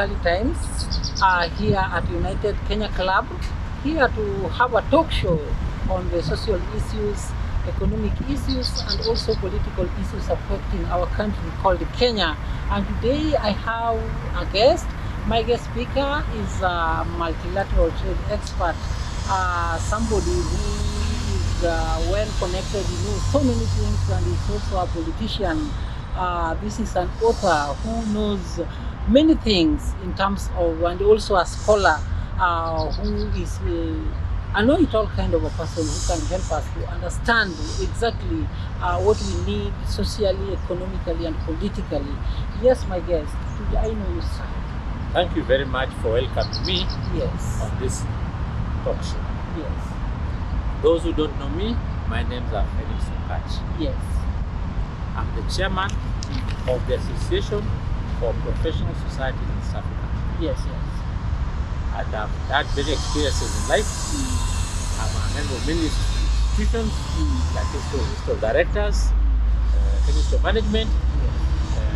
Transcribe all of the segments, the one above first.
Kali Times here at United Kenya Club, here to have a talk show on the social issues, economic issues, and also political issues affecting our country called Kenya. And today I have a guest. My guest speaker is a multilateral trade expert, somebody who is well connected, knows so many things, and is also a politician. This is an author who knows many things in terms of, and also a scholar who is a know-it-all kind of a person who can help us to understand exactly what we need socially, economically, and politically. Yes, my guest, today I know you, sir. Thank you very much for welcoming me on this talk show. Yes. Those who don't know me, my name is Felix, okatch. Yes. I'm the chairman of the Association for Professional Society in East Africa. Yes. And I've had many experiences in life. I'm a member of many institutions, like Institute of Directors, Institute of Management,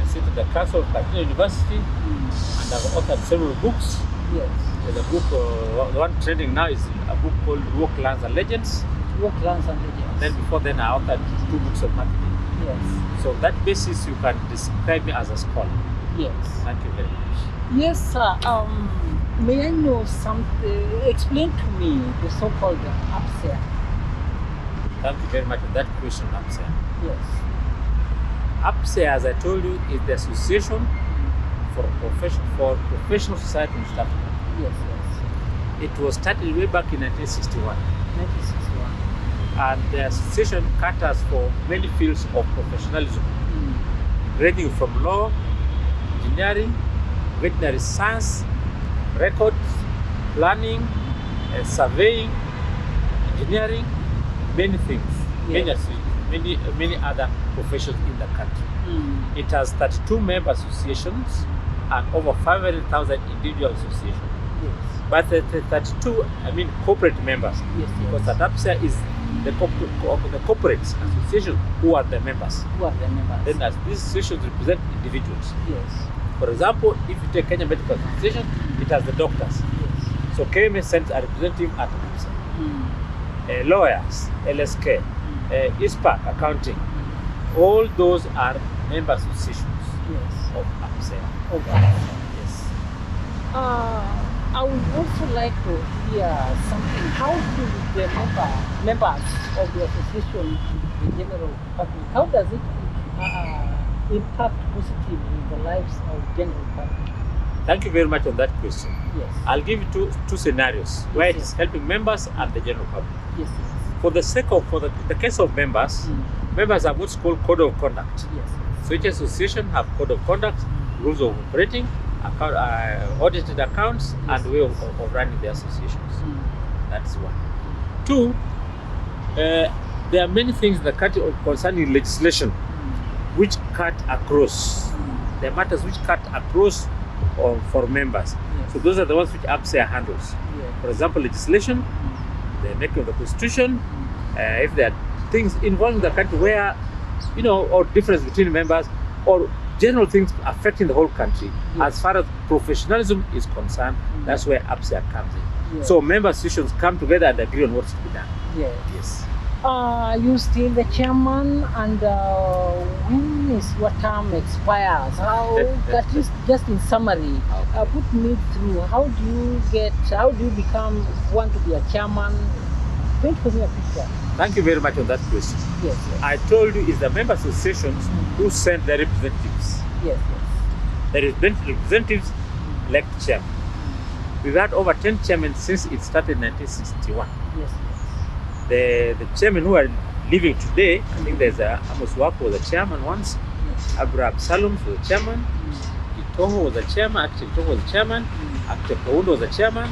sit in the Council of Katina University, and I've authored several books. Yes. There's a book, the one trending now is a book called Work, Lands and Legends. Work, Lands and Legends. Then before then I authored 2 books on marketing. Yes. So that basis you can describe me as a scholar. Yes. Thank you very much. Yes, sir. May I know something? Explain to me the so-called APSEA. Thank you very much for that question, APSEA. Yes. APSEA, as I told you, is the Association for Professional Society in East Africa. Yes. It was started way back in 1961. 1961. And the association caters for many fields of professionalism, ranging from law, engineering, veterinary science, records, planning, surveying, engineering, many things, many other professions in the country. It has 32 member associations and over 500,000 individual associations. Yes. But the 32, I mean corporate members, because at APSEA is the corporate association who are the members. Then as these associations represent individuals. Yes. For example, if you take Kenya Medical Association, it has the doctors. Yes. So KMA sends a representative at APSEA. Lawyers, LSK, ISPAC, accounting, all those are member associations of APSEA. Yes. I would also like to hear something. How do the members of the association, the general public, how does it impact positively the lives of general public? Thank you very much on that question. Yes. I'll give you two scenarios where it is helping members and the general public. Yes. For the case of members, members have what's called code of conduct. Yes. So each association have code of conduct, rules of operating, audited accounts, and way of running the associations. That's one. 2, there are many things in the country concerning legislation which cut across. There are matters which cut across for members. Yes. So those are the ones which APSEA handles. Yes. For example, legislation, the making of the constitution, if there are things involving the country where, or difference between members, or general things affecting the whole country. As far as professionalism is concerned, that's where APSEA comes in. So member associations come together and agree on what's to be done. Yes. You still the chairman, and when is your term expires? How, that is just in summary, put me through. How do you want to be a chairman? Paint for me a picture. Thank you very much on that question. Yes. I told you it's the member associations who send their representatives. Yes. The representatives elect chairman. We've had over 10 chairmen since it started in 1961. Yes. The chairmen who are living today, I think there's Amos Wako was a chairman once, Abraham Salum was a chairman, Itoho was a chairman, actually Itoho was a chairman, Actor Paundo was a chairman,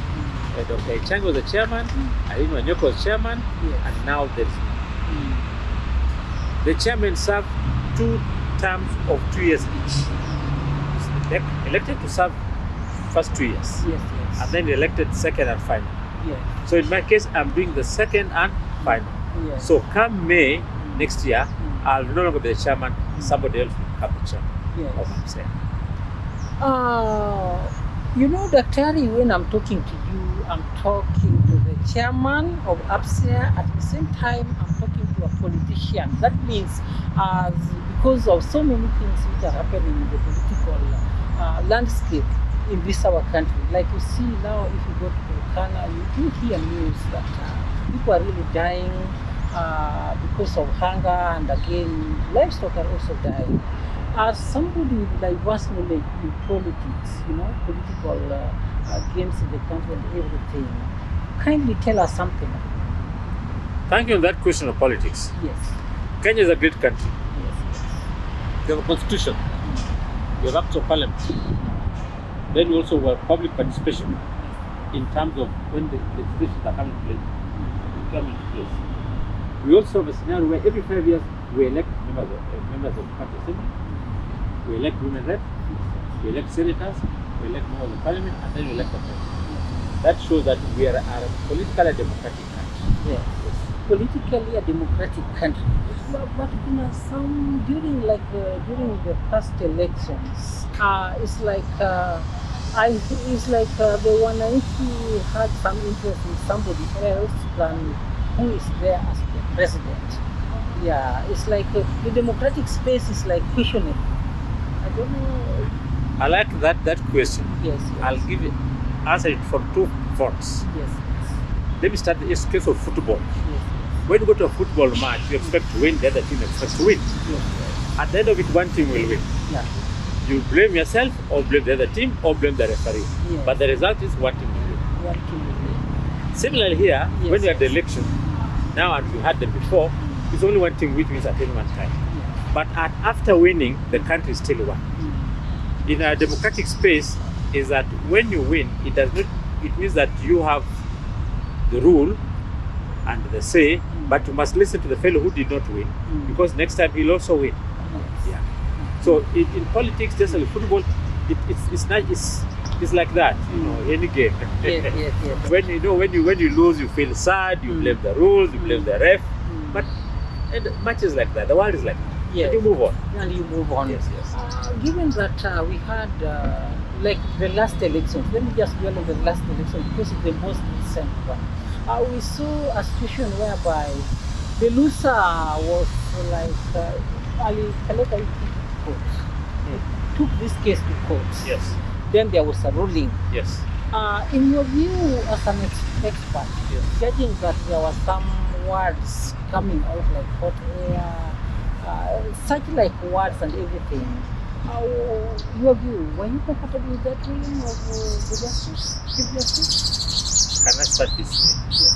Dr. Ichang was a chairman, Alino Anyoko was chairman, and now there's me. The chairman served 2 terms of 2 years each. Elected to serve first 2 years, and then elected second and final. So in my case, I'm doing the second and final. So come May next year, I'll no longer be the chairman, somebody else will become the chairman of APSEA. You know, Daktari, when I'm talking to you, I'm talking to the chairman of APSEA. At the same time, I'm talking to a politician. That means because of so many things which are happening in the political landscape in this our country. Like you see now, if you go to Turkana, you do hear news that people are really dying because of hunger, and again, livestock are also dying. As somebody with diverse knowledge in politics, you know, political games in the country and everything, kindly tell us something. Thank you on that question of politics. Yes. Kenya is a great country. Yes. We have a constitution. We have acts of parliament. Then we also have public participation in terms of when the legislations are coming to place. We also have a scenario where every 5 years we elect members of the party assembly, we elect women reps, we elect senators, we elect members of parliament, and then we elect the president. That shows that we are a politically democratic country. Yes. Politically a democratic country. But you know, some during the past elections, it's like the Wananchi had some interest in somebody else than who is there as the president. Yeah, it's like the democratic space is like questionable. I don't know. I like that question. Yes. I'll answer it from two fronts. Yes. Let me start the case of football. Yes. When you go to a football match, you expect to win, the other team expects to win. Yes. At the end of it, one team will win. Yeah. You blame yourself, or blame the other team, or blame the referee. Yes. But the result is one team will win. One team will win. Similarly here, Yes. when you had the election, now and you had them before, it's only one team which wins at any one time. Yeah. But after winning, the country still won. In a democratic space, is that when you win, it means that you have the rule and the say, but you must listen to the fellow who did not win, because next time he'll also win. Yes. Yeah. So in politics, just like football, it's like that. You know, any game. Yes. When you lose, you feel sad. You blame the rules. You blame the ref. But matches like that, the world is like that. Yes. And you move on. And you move on. Yes. Given that we had like the last elections, let me just dwell on the last election because it's the most recent one. We saw a situation whereby the loser was like Ali Kaleka took this case to court. Yes. Then there was a ruling. Yes. In your view, as an expert, Yes. judging that there were some words coming out like hot air, such like words and everything, your view, were you comfortable with that ruling of the justice, Chief Justice? Can I start this way? Yes.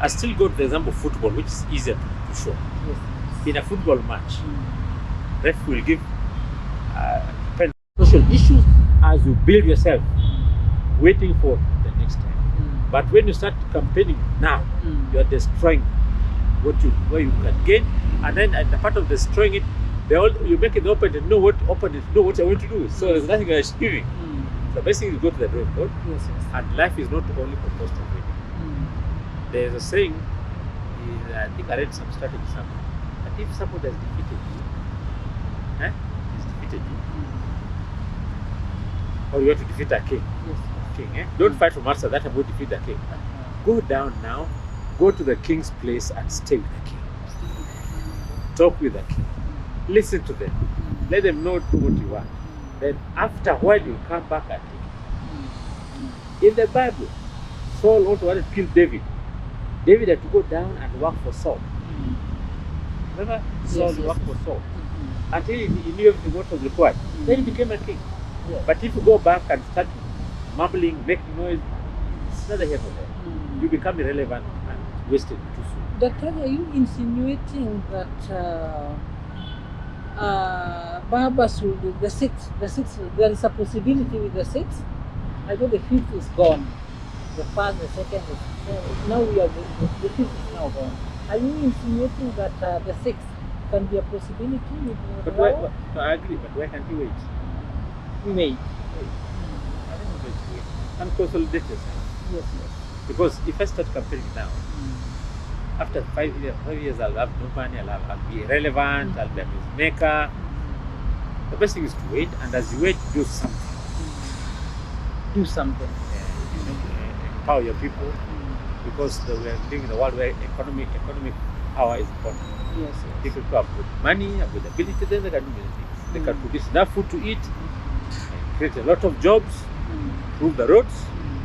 I still go to the example of football, which is easier to show. Yes. In a football match, ref will give social issues as you build yourself, waiting for the next time. But when you start campaigning now, you are destroying what you can gain, and then at the part of destroying it, you make the opponent know what you're going to do. So there's nothing you're achieving. So basically, you go to the drawing board, and life is not only composed of winning. There's a saying, I think I read some strategy somewhere, that if somebody has defeated you, he's defeated you, or you want to defeat a king, don't fight for master that I'm going to defeat the king. Go down now, go to the king's place and stay with the king. Talk with the king. Listen to them. Let them know what you want. Then after a while you come back and take it. In the Bible, Saul also wanted to kill David. David had to go down and work for Saul. Remember? Saul worked for Saul. Until he knew everything what was required. Then he became a king. But if you go back and start mumbling, making noise, it's not the help of that. You become irrelevant and wasted too soon. Doctor, are you insinuating that Barbas will be the sixth, there is a possibility with the sixth? I know the fifth is gone. The first, the second is now we are the fifth is now gone. Are you insinuating that the sixth can be a possibility with But I agree, but why can't you wait? We may. I don't know why to wait. And consolidate yourself. Yes. Because if I start campaigning now, after 5 years I'll have no money, I'll be irrelevant, I'll be a newsmaker. The best thing is to wait, and as you wait, do something. do something. Empower your people, because we are living in a world where economic power is important. Yes, yes. If people have good money, have good ability, then they can do many things. They can produce enough food to eat, create a lot of jobs, improve the roads,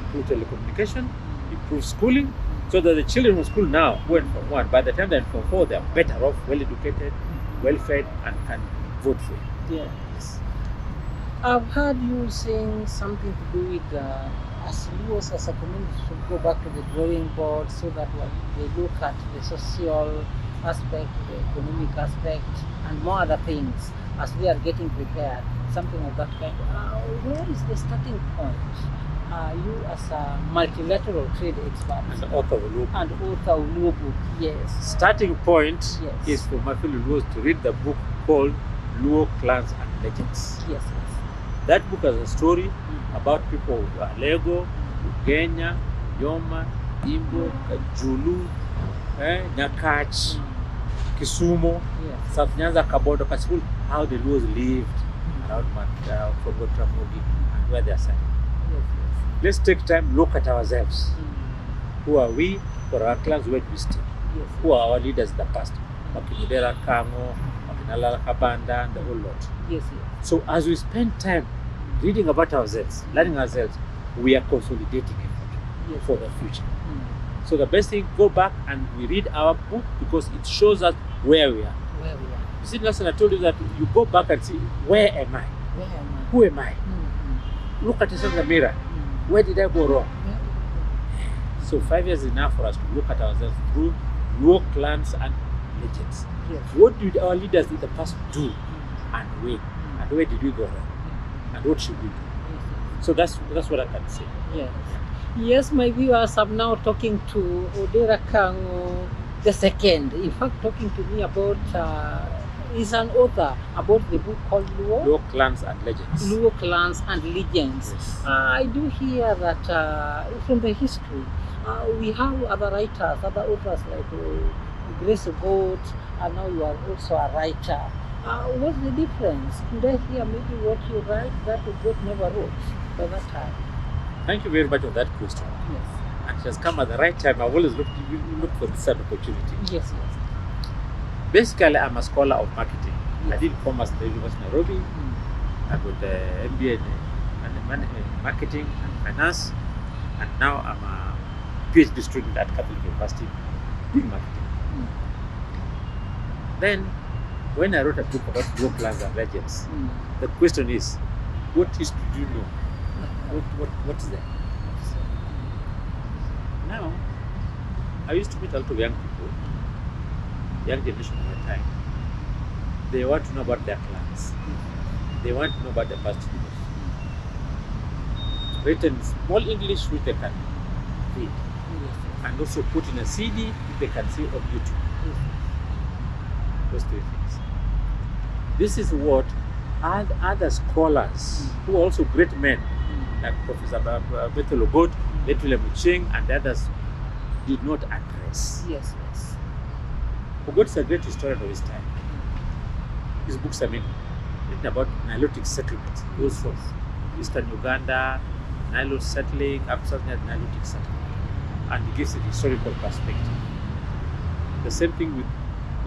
improve telecommunication, improve schooling, so that the children from school now, who are in Form 1, by the time they're in Form 4, they are better off, well educated, well fed, and can vote for it. Yes. I've heard you saying something to do with as Luos as a community should go back to the drawing board, so that when they look at the social aspect, the economic aspect, and more other things as they are getting prepared, something of that kind. Where is the starting point? You as a multilateral trade expert And the author of Luo. and author of Luo book, yes. Starting point Yes. is for my fellow Luos to read the book called Luo Clans and Legends. Yes, That book has a story about people of Lego, Ugenya, Yoma, Imbo, Kajulu, Nyakach, Kisumo, yes. South Nyanza, Kabondo, Kasipul, how the Luos lived around Kongo, Tramogi, and where they are starting. Yes, Let's take time, look at ourselves. yes. Who are we? For our clans, where do we stay? Yes. Who are our leaders in the past? Makinudera, Kango, Makinalala, Kabanda, and the whole lot. Yes, yes. So as we spend time reading about ourselves, learning ourselves, we are consolidating effort Yes. for the future. So the best thing, go back and we read our book, because it shows us where we are. Where we are. You see, last time I told you that you go back and see, where am I? Where am I? Who am I? Look at yourself in the mirror. Where did I go wrong? So 5 years is enough for us to look at ourselves through Luo clans and legends. Yes. What did our leaders in the past do, and when? And where did we go wrong? And what should we do? So that's what I can say. Yes. Yes, my viewers, I'm now talking to Odera Kango the second. In fact, talking to me about, he's an author about the book called Luo. Luo clans and legends. Luo Clans and Legends. Yes. I do hear that from the history, we have other writers, other authors like Grace Goat, and now you are also a writer. What's the difference? Could I hear maybe what you write that Goat never wrote by that time? Thank you very much for that question. Yes. And it has come at the right time. I've always looked for this sort of opportunity. Yes, yes. Basically, I'm a scholar of marketing. Yes. I did commerce at the University of Nairobi. I got the MBA in marketing and finance, and now I'm a PhD student at Catholic University doing marketing. Then, when I wrote a book about Luo clans and legends, the question is, what history do you know? What is there? Now, I used to meet a lot of young people, young generation of my time. They want to know about their clans. They want to know about their past leaders. Written in small English, which they can read, and also put in a CD, which they can see on YouTube. Those three things. This is what other scholars, who are also great men, like Professor Bethel Ogot, Letule Muching, and others, did not address. Yes, yes. Ogot is a great historian of his time. His books are many, written about Nilotic settlements. He goes from eastern Uganda, Nilotes settling, up southern Nilotic settlement, and he gives a historical perspective. The same thing with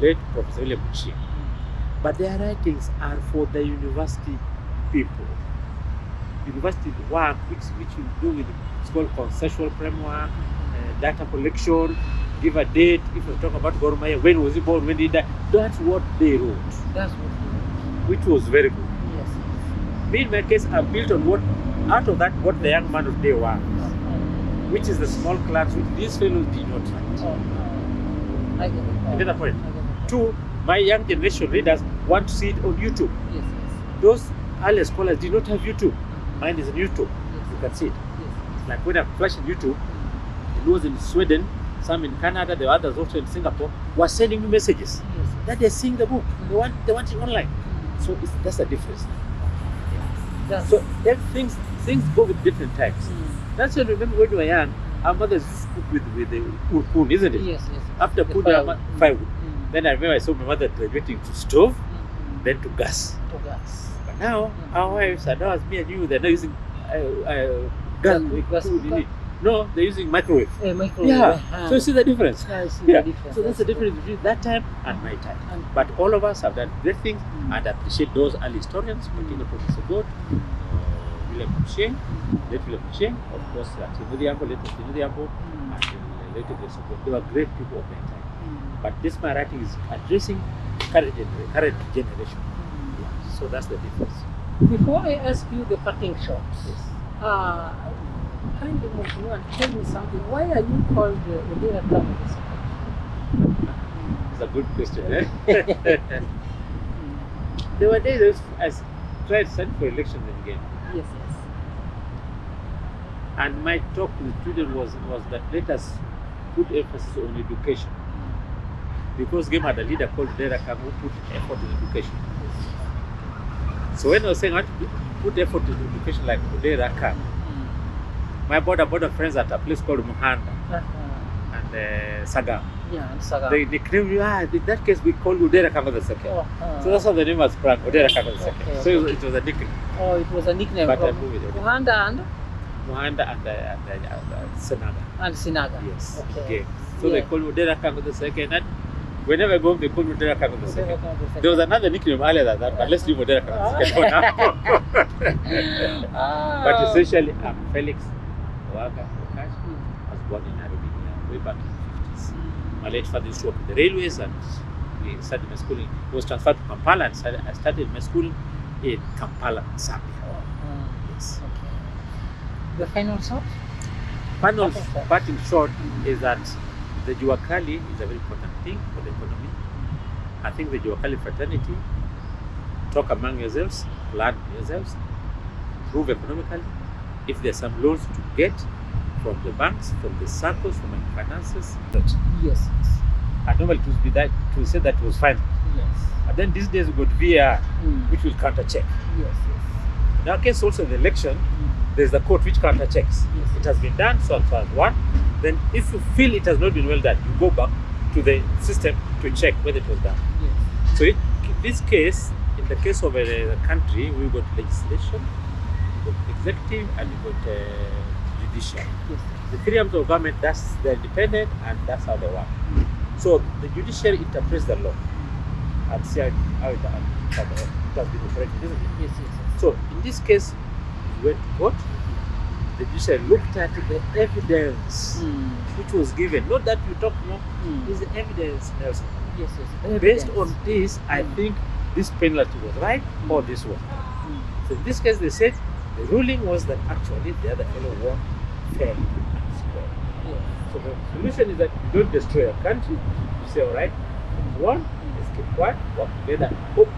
late Professor William Muching. But their writings are for the university people. University work, which you do with, it's called conceptual framework, data collection, give a date. If you talk about Gor Mahia, when was he born, when did he die? That's what they wrote. That's what Which was very good. Yes. Me, in my case, I built on what, out of that, what the young man of today wants, which is the small clans, which these fellows did not write. I get it. You get the point? I get it. Two, my young generation readers want to see it on YouTube. Yes, yes. Those early scholars did not have YouTube. Mine is on YouTube. Yes. You can see it. Yes. Like when I flashed on YouTube, it was in Sweden, some in Canada, the others also in Singapore, were sending me messages Yes. that they're seeing the book. They want it online. So that's the difference. That's So then things go with different times. That's why I remember when we were young, our mothers used to cook with the urkun, isn't it? Yes, yes. After The put firewood. firewood. Then I remember I saw my mother graduating to stove, then to gas. To gas. But now our wives are now, as me and you, they're now using gas. gas cooker? No, they're using microwave. Microwave. Yeah. So you see the difference. Yeah, I see Yeah. the difference. So that's the difference between that time and my time. But all of us have done great things, and I appreciate those early historians, particularly Professor God, William Msheng, late William Msheng, of course, Tinudhiambo, late Tinudhiambo, and later Grace of God. They were great people of their time. But this my writing is addressing current generation. Yeah. So that's the difference. Before I ask you the parting shots, kindly move and tell me something. Why are you called Odera Kamu? It's a good question. There were days I tried to stand for election again. Yes. And my talk to the student was that let us put emphasis on education. Because game had a leader called Odera Kamu who put effort in education. So when I was saying I want to put effort in education like Odera Kamu, my border friends at a place called Muhanda and Saga. Yeah, and Saga. They nicknamed me, in that case we call you Odera Kamu the second. So that's how the name was sprung, Odera Kamu the second. Okay. So it was a nickname. Oh, it was a nickname But I from moved it. Muhanda and Sinaga. And Sinaga. Yes. Okay. So they call me Odera Kamu the second. And whenever I go home, they call me Odera Kamu the second. There was another nickname earlier than that, but let's leave Odera Kamu the second for now. But essentially, I'm Felix Okatch. I was born in Nairobi way back in the 50s. My late father used to work in the railways, and we started my schooling. He was transferred to Kampala, and I started my schooling in Kampala, Zambia. Yes. Okay. The final shot? Final parting shot is that the Juakali is a very important thing for the economy. I think the Juakali fraternity talk among yourselves, plan yourselves, improve economically. If there's some loans to get from the banks, from the circles, from finances, Yes. and normally it would be that to say that was fine. Yes. But then these days we got VR, which will counter check. Yes. In our case, also in the election, there's the court which counter checks. Yes. It has been done, so as one. Then, if you feel it has not been well done, you go back to the system to check whether it was done. Yes. So, in this case, in the case of a country, we got legislation, we got executive, and we got judicial. Yes. The three arms of government, they're independent, and that's how they work. So, the judiciary interprets the law and see how it has been operated, isn't it? Yes. So, in this case, we went to court. The judiciary looked at the evidence which was given. Not that we talk more, is the evidence, Nelson. Yes. Based on this, I think this penalty was right or this was. So in this case, they said the ruling was that actually the other fellow won fairly and square. So the solution is that you don't destroy a country. You say, all right, one, let's keep quiet, work together, hope.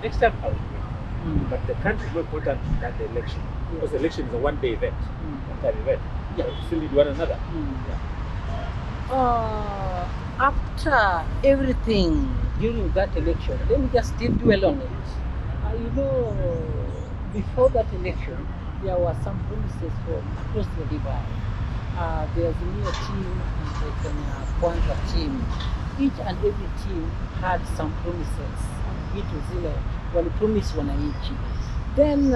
Next time I will win. But the country is more important than the election. Because the election is a one-day event, one-time event. Yeah. So you still need one another. After everything during that election, let me just still dwell on it. Before that election, there were some promises from across the divide. There's a new team and there's a Kwanza team. Each and every team had some promises. Vitu zile walipromise wananchi. Then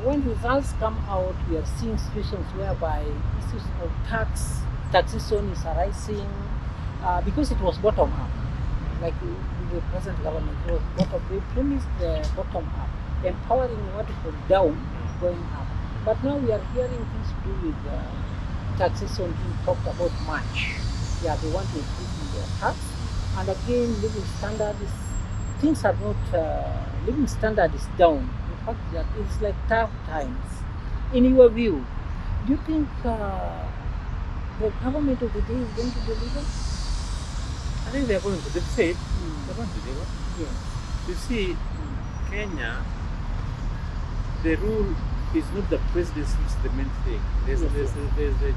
when results come out, we are seeing situations whereby issues of taxation is arising because it was bottom up. Like with the present government, it was bottom. They promised the bottom up, empowering what was down, going up. But now we are hearing things to do with taxation being talked about much. Yeah, they want to increase their tax, and again, living standard is. Things are not, living standard is down. In fact, it's like tough times. In your view, do you think the government of the day is going to deliver? I think they're going to. They've said they're going to deliver. Yes. You see, Kenya, the rule is not the presidency is the main thing. There's the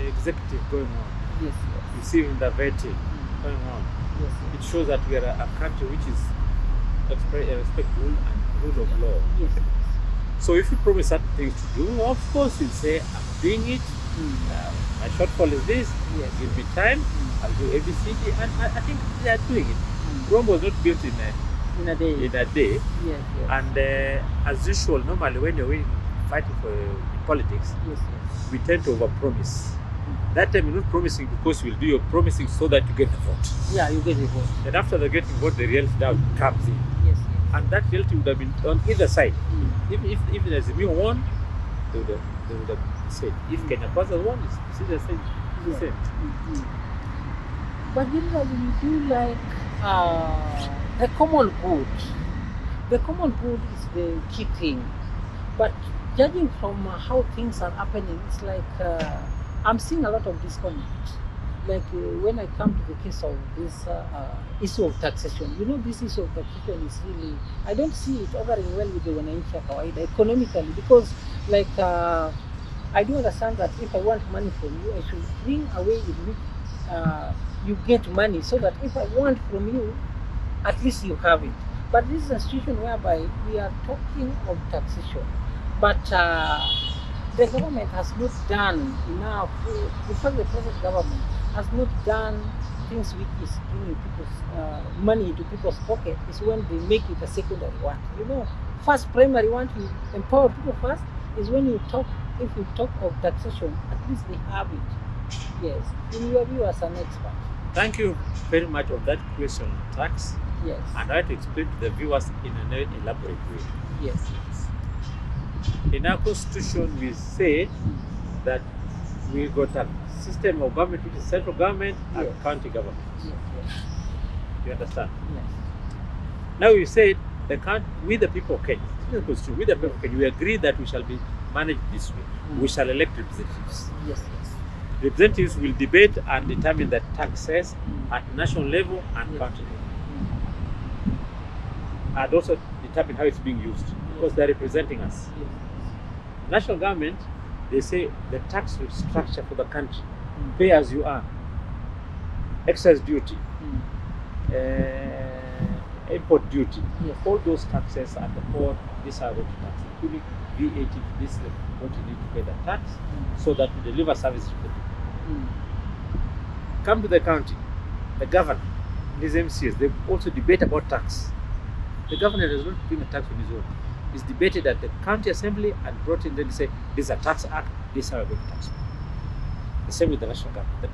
executive going on. Yes. You see in the vetting going on. Yes. It shows that we are a country which is respect rule and rule of law. Yes. So if you promise certain things to do, of course you'll say, I'm doing it. My shortfall is this. Yes. Give me time. I'll do ABCD, and I think they are doing it. Rome was not built in a day. Yes. And as usual, normally when you're winning fighting for in politics, Yes, yes. we tend to overpromise. That time you're not promising because you'll do your promising so that you get the vote. Yeah, you get the vote. Then after the getting vote, the reality now comes in. Yes, yes. And that reality would have been on either side. Mm. If there's a new one, they would have said, if Kenya Kwanza won, it's the same. It's the same. But generally, we do like the common good. The common good is the key thing. But judging from how things are happening, it's like I'm seeing a lot of disconnect. Like when I come to the case of this issue of taxation, you know, this issue of taxation is really, I don't see it occurring well with the wananchi wa kawaida economically, because like I do understand that if I want money from you, I should bring a way in which you get money, so that if I want from you, at least you have it. But this is a situation whereby we are talking of taxation, but the government has not done enough. Because the present government has not done things which is bringing people's money into people's pocket, is when they make it a secondary one. You know, first primary one to empower people first is when you talk. If you talk of taxation, at least they have it. Yes, in your view as an expert. Thank you very much on that question on tax. Yes. And I try to explain to the viewers in an elaborate way. Yes. In our constitution, we say that we got a system of government which is central government and Yes. county government. Yes. Yes. You understand? Yes. Now we said we the people of Kenya, this is the constitution, we the people of Kenya, we agree that we shall be managed this way. We shall elect representatives. Yes. Yes. Representatives will debate and determine the taxes at national level and Yes. county level. And also determine how it's being used, because they're representing us. Yes. National government, they say the tax structure for the country, pay as you earn, excise duty, import duty, Yes. all those taxes at the port, these are what tax, including VAT, this is what you need to pay the tax, so that we deliver services to the people. Come to the county, the governor, these MCs, they also debate about tax. The governor does not bring a tax on his own. It's debated at the county assembly and brought in, then they say, this is a tax act, this is how we're going to tax. The same with the national government.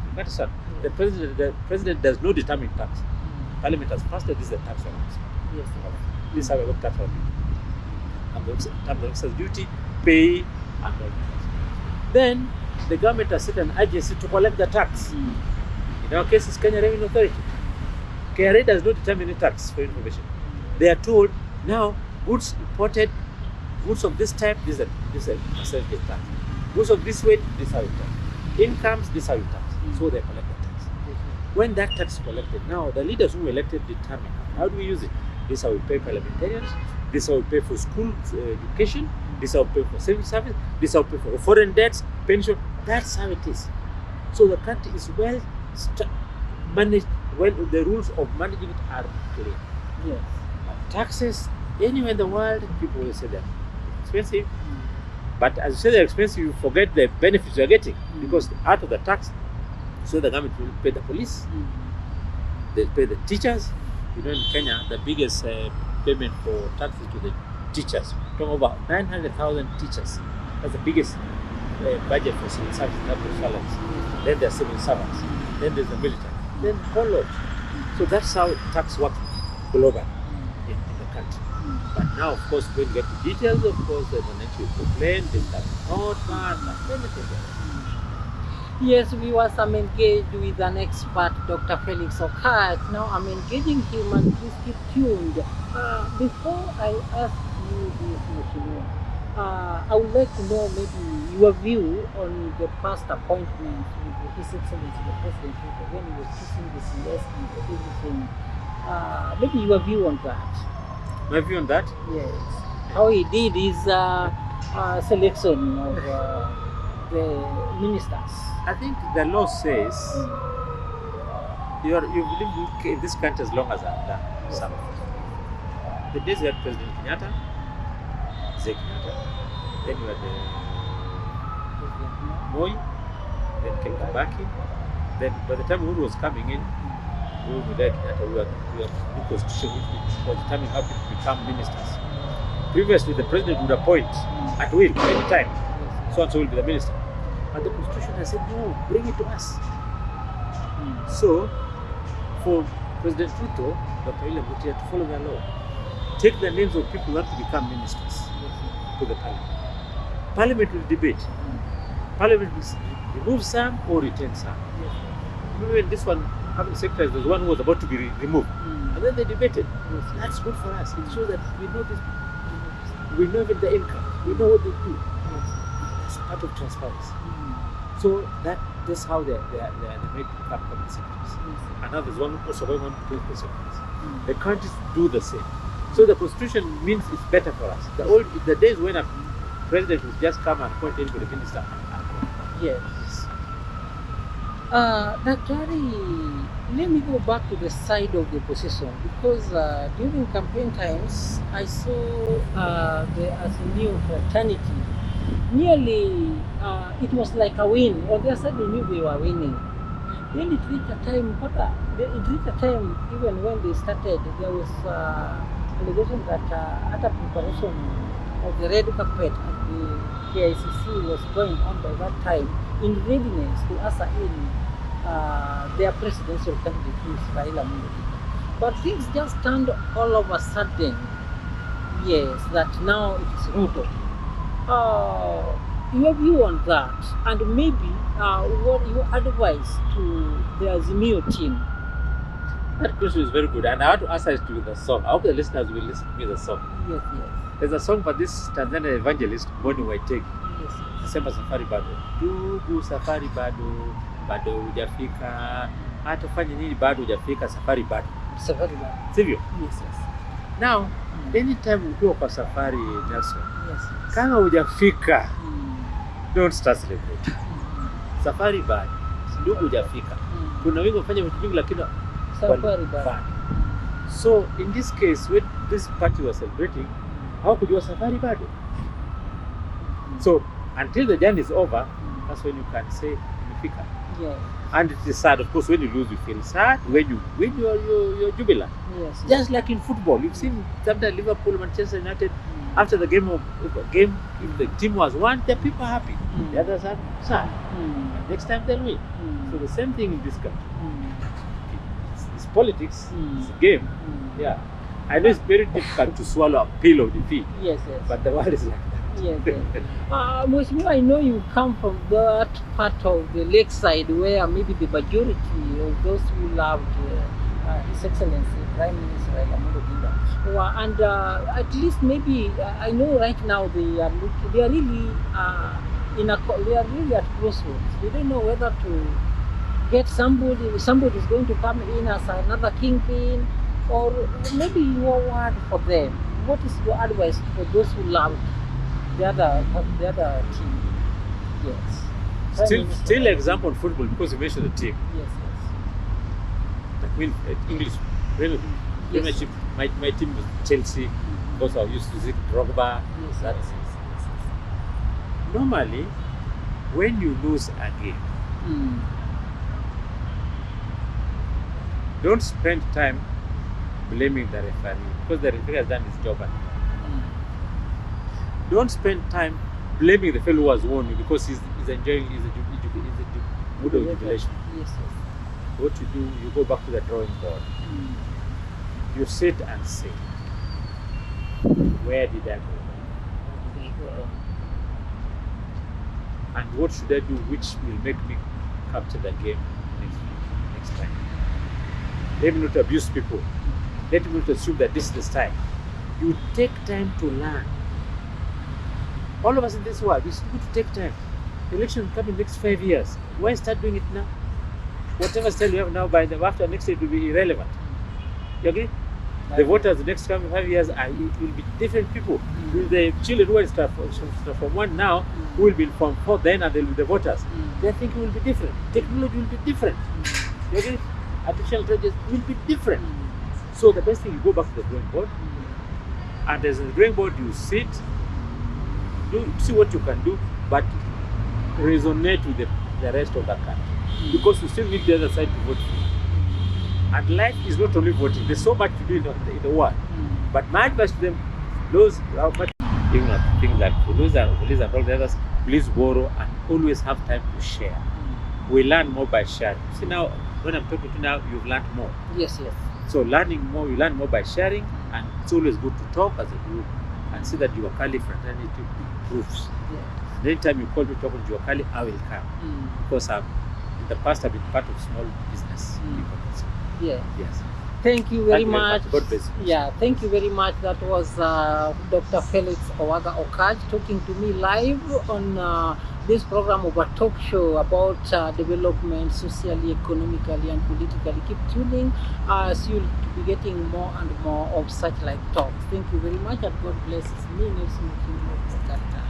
You understand? The president does not determine tax. Parliament has passed it, this is the tax on us. Yes. This is how we're going to tax on people. And the terms of excise duty, pay, and all that. Then the government has set an agency to collect the tax. In our case, it's Kenya Revenue Authority. KRA does not determine any tax for information. They are told, now, goods imported, goods of this type, this is a percentage tax. Goods of this weight, this is how you tax. Incomes, this is how you tax. So they collect the tax. When that tax is collected, now the leaders who were elected determine how do we use it. This is how we pay parliamentarians, this is how we pay for school education, this is how we pay for civil service, this is how we pay for foreign debts, pension. That's how it is. So the country is well managed, well, the rules of managing it are clear. Yes. But taxes, anywhere in the world, people will say they're expensive. But as you say they're expensive, you forget the benefits you're getting. Because out of the tax, so the government will pay the police, they'll pay the teachers. You know, in Kenya, the biggest payment for taxes to the teachers, from over 900,000 teachers. That's the biggest budget for civil service in terms of salaries. Then there's civil servants. Then there's the military. Then whole lot. So that's how tax works globally in the country. But now, of course, when you get to details, of course, the next will complain, this does not matter, many things. Yes, viewers, I'm engaged with an expert, Dr. Felix Okatch. Now I'm engaging him, and please keep tuned. Before I ask you this, Mheshimiwa, I would like to know maybe your view on the past appointment with His Excellency the President when he was choosing the CS and everything. Maybe your view on that. My view on that? Yes. How he did his selection of the ministers. I think the law says you've lived in this country as long as I've done some of it. The days you had President Kenyatta, Zé Kenyatta, then you had Moi, then Ken Kibaki, then by the time Uhuru was coming in, Uhuru Kenyatta, we were new constitution which was determining how people become ministers. Previously, the president would appoint at will, any time. So and so will be the minister. But the constitution has said, no, bring it to us. So, for President Ruto, Dr. William Ruto to follow the law, take the names of people who want to become ministers to the parliament. Parliament will debate. Parliament will remove some or retain some. Remember when this one, cabinet secretary, was the one who was about to be removed. And then they debated. That's good for us. It shows that we know this. We know even the income. We know what they do. That's part of transparency. So that's how they're made to become cabinet secretaries. And now there's one also going on to take the secretaries. The countries do the same. So the constitution means it's better for us. The days when a president would just come and appoint anybody minister. Yes. Daktari, let me go back to the side of the opposition, because during campaign times, I saw the Azimio fraternity. Nearly, it was like a win. On their side, they knew they were winning. Then it reached a time, even when they started, there was allegation that at a preparation of the red carpet at the KICC was going on by that time, in readiness to usher in their presidential candidate, who is Raila Amolo Odinga. But things just turned all of a sudden, yes, that now it is Ruto. Your view on that, and maybe what your advice to the Azimio team? That question is very good, and I want to answer it to the song. I hope the listeners will listen to me the song. Yes. There's a song by this Tanzanian evangelist, Mboni Waitegi. Yes. Nasema safari bado. Ndugu, safari bado, bado hujafika. Hata fanya nini bado hujafika, safari bado. Safari bado. Sivyo? Yes. Now, anytime ukiwa kwa safari, Nelson, Yes. kama hujafika, don't start celebrating. Safari bado. Ndugu hujafika. Kuna wengi wafanya vitu vingi lakini Safari bado. So in this case, when this party was celebrating, how could you safari bado? So until the journey is over, that's when you can say umefika. Yes. And it is sad, of course, when you lose, you feel sad. When you win, you're jubilant. Yes. Just like in football, you've seen sometimes Liverpool, Manchester United. After the game, if the team was won, the people are happy. The others are sad. And next time they'll win. So the same thing in this country. It's politics. It's a game. Yeah. I know it's very difficult to swallow a pill of defeat. Yes. But the world is like that. Yes. Mheshimiwa, I know you come from that part of the lakeside where maybe the majority of those who loved His Excellency Prime Minister Raila Amolo Odinga, and at least maybe I know right now they are really at crossroads. They don't know whether to get somebody is going to come in as another kingpin, or maybe your word for them. What is your advice for those who loved the other team? Yes. Still example in football, because you mentioned the team. Yes. Like English Premiership. My team was Chelsea, because I used to see Drogba. Yes. Normally, when you lose a game, don't spend time blaming the referee, because the referee has done his job. Don't spend time blaming the fellow who has won you, because he's enjoying his mood of jubilation. Yes. What you do, you go back to the drawing board. You sit and say, where did I go? And what should I do which will make me capture the game next time? Let me not abuse people. Let me not assume that this is the time. You take time to learn. All of us in this world, it's good to take time. The election will come in the next 5 years. Why start doing it now? Whatever style you have now, after next year, it will be irrelevant. You agree? The voters the next coming 5 years, it will be different people. The children who are from 1 now, who will be from 4 then, and they'll be the voters. Their thinking will be different. Technology will be different. You agree? Artificial intelligence will be different. So the best thing, you go back to the drawing board, and as a drawing board, you sit, see what you can do, but resonate with the rest of the country, because you still need the other side to vote for you. And life is not only voting. There's so much to do in the world. But my advice to them, those how much even things like police and all the others, please borrow and always have time to share. We learn more by sharing. See now, when I'm talking to you now, you've learned more. Yes, yes. So learning more, you learn more by sharing, and it's always good to talk as a group and see that Juakali fraternity improves. Yeah. Anytime you call me talking to Juakali, I will come because in the past I've been part of small business people. So, Yeah. yes. Thank you very much. God bless you. Yeah, thank you very much. That was Dr. Felix Owaga Okatch talking to me live on this program of a talk show about development socially, economically, and politically. Keep tuning as you'll be getting more and more of such like talks. Thank you very much, and God bless me, Nelson King of Okatch.